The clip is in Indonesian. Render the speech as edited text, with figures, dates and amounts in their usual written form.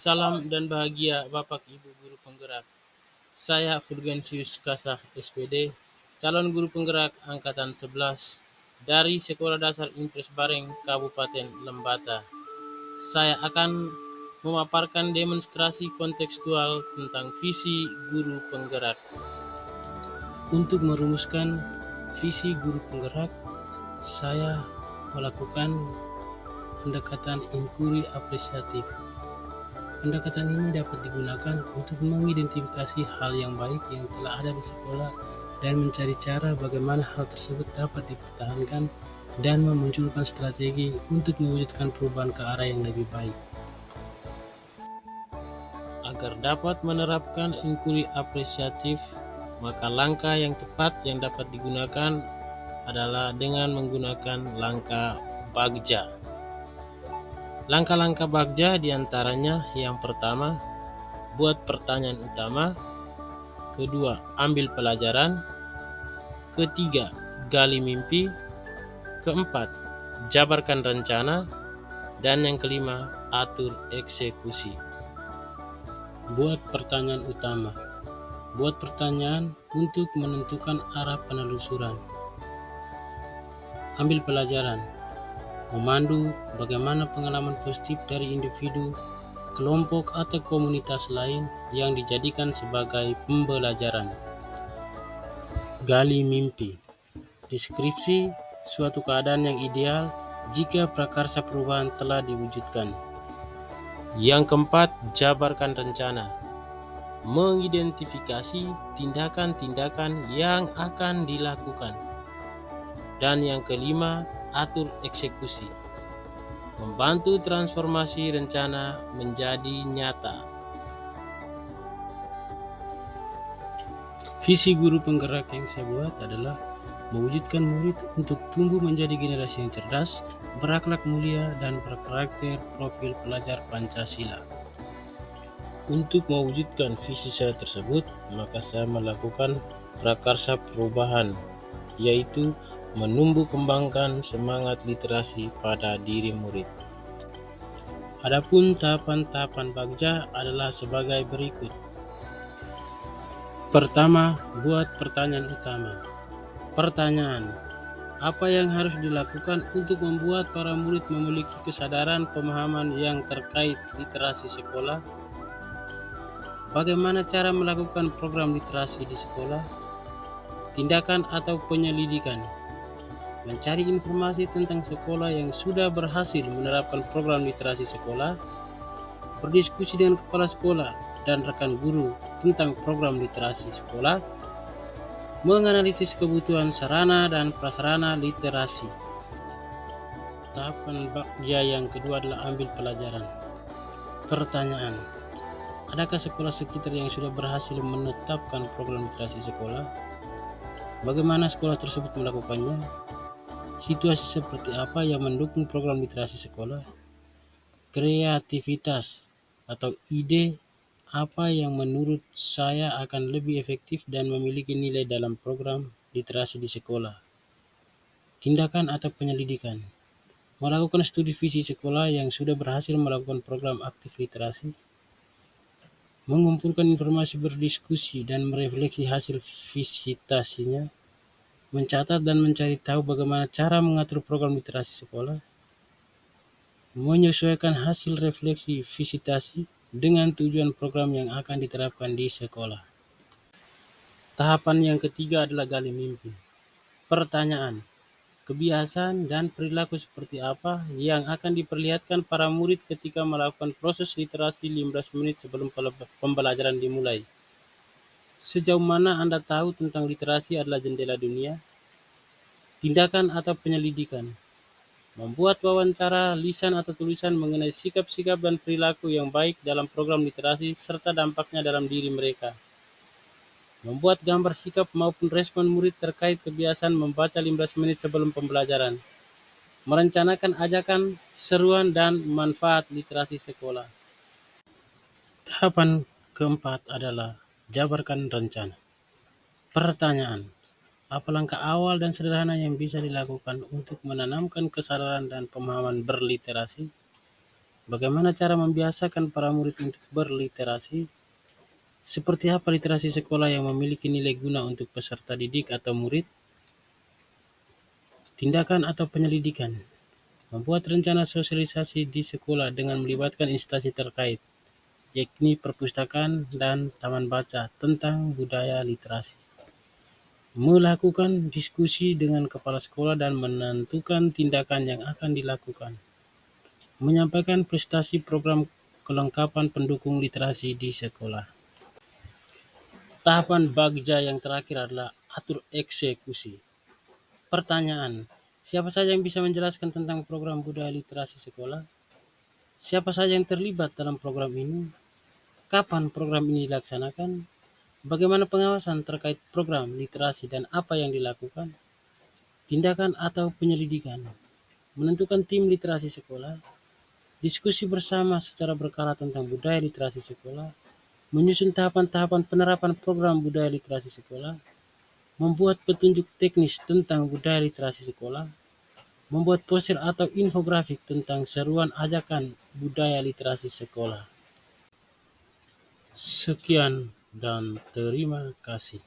Salam dan bahagia Bapak Ibu Guru Penggerak. Saya Fulgensius Kasah SPD, calon guru penggerak Angkatan 11 dari Sekolah Dasar Impres Bareng Kabupaten Lembata. Saya akan memaparkan demonstrasi kontekstual tentang visi guru penggerak. Untuk merumuskan visi guru penggerak, saya melakukan pendekatan inquiry apresiatif. Pendekatan ini dapat digunakan untuk mengidentifikasi hal yang baik yang telah ada di sekolah dan mencari cara bagaimana hal tersebut dapat dipertahankan dan memunculkan strategi untuk mewujudkan perubahan ke arah yang lebih baik. Agar dapat menerapkan inquiry apresiatif, maka langkah yang tepat yang dapat digunakan adalah dengan menggunakan langkah Bagja. Langkah-langkah Bagja diantaranya yang pertama, buat pertanyaan utama. Kedua, ambil pelajaran. Ketiga, gali mimpi. Keempat, jabarkan rencana. Dan yang kelima, atur eksekusi. Buat pertanyaan utama. Buat pertanyaan untuk menentukan arah penelusuran. Ambil pelajaran. Memandu bagaimana pengalaman positif dari individu, kelompok atau komunitas lain yang dijadikan sebagai pembelajaran. Gali mimpi. Deskripsi suatu keadaan yang ideal jika prakarsa perubahan telah diwujudkan. Yang keempat, jabarkan rencana. Mengidentifikasi tindakan-tindakan yang akan dilakukan. Dan yang kelima, atur eksekusi. Membantu transformasi rencana menjadi nyata. Visi guru penggerak yang saya buat adalah mewujudkan murid untuk tumbuh menjadi generasi yang cerdas, berakhlak mulia, dan berkarakter profil pelajar Pancasila. Untuk mewujudkan visi saya tersebut, maka saya melakukan prakarsa perubahan, yaitu menumbuh kembangkan semangat literasi pada diri murid. Adapun tahapan-tahapan Bagja adalah sebagai berikut. Pertama, buat pertanyaan utama. Pertanyaan, apa yang harus dilakukan untuk membuat para murid memiliki kesadaran pemahaman yang terkait literasi sekolah? Bagaimana cara melakukan program literasi di sekolah? Tindakan atau penyelidikan. Mencari informasi tentang sekolah yang sudah berhasil menerapkan program literasi sekolah, berdiskusi dengan kepala sekolah dan rekan guru tentang program literasi sekolah, menganalisis kebutuhan sarana dan prasarana literasi. Tahapan Bagja yang kedua adalah ambil pelajaran. Pertanyaan, adakah sekolah sekitar yang sudah berhasil menetapkan program literasi sekolah? Bagaimana sekolah tersebut melakukannya? Situasi seperti apa yang mendukung program literasi sekolah? Kreativitas atau ide apa yang menurut saya akan lebih efektif dan memiliki nilai dalam program literasi di sekolah? Tindakan atau penyelidikan. Melakukan studi visi sekolah yang sudah berhasil melakukan program aktif literasi. Mengumpulkan informasi, berdiskusi, dan merefleksi hasil visitasinya. Mencatat dan mencari tahu bagaimana cara mengatur program literasi sekolah, menyesuaikan hasil refleksi visitasi dengan tujuan program yang akan diterapkan di sekolah. Tahapan yang ketiga adalah gali mimpi. Pertanyaan, kebiasaan dan perilaku seperti apa yang akan diperlihatkan para murid ketika melakukan proses literasi 15 menit sebelum pembelajaran dimulai? Sejauh mana Anda tahu tentang literasi adalah jendela dunia? Tindakan atau penyelidikan. Membuat wawancara, lisan atau tulisan mengenai sikap-sikap dan perilaku yang baik dalam program literasi serta dampaknya dalam diri mereka. Membuat gambar sikap maupun respon murid terkait kebiasaan membaca 15 menit sebelum pembelajaran. Merencanakan ajakan, seruan, dan manfaat literasi sekolah. Tahapan keempat adalah jabarkan rencana. Pertanyaan, apa langkah awal dan sederhana yang bisa dilakukan untuk menanamkan kesadaran dan pemahaman berliterasi? Bagaimana cara membiasakan para murid untuk berliterasi? Seperti apa literasi sekolah yang memiliki nilai guna untuk peserta didik atau murid? Tindakan atau penyelidikan. Membuat rencana sosialisasi di sekolah dengan melibatkan instansi terkait, yakni perpustakaan dan taman baca tentang budaya literasi. Melakukan diskusi dengan kepala sekolah dan menentukan tindakan yang akan dilakukan. Menyampaikan prestasi program kelengkapan pendukung literasi di sekolah. Tahapan bagja yang terakhir adalah atur eksekusi. Pertanyaan, siapa saja yang bisa menjelaskan tentang program budaya literasi sekolah? Siapa saja yang terlibat dalam program ini? Kapan program ini dilaksanakan? Bagaimana pengawasan terkait program literasi dan apa yang dilakukan? Tindakan atau penyelidikan. Menentukan tim literasi sekolah. Diskusi bersama secara berkala tentang budaya literasi sekolah. Menyusun tahapan-tahapan penerapan program budaya literasi sekolah. Membuat petunjuk teknis tentang budaya literasi sekolah. Membuat poster atau infografik tentang seruan ajakan budaya literasi sekolah. Sekian dan terima kasih.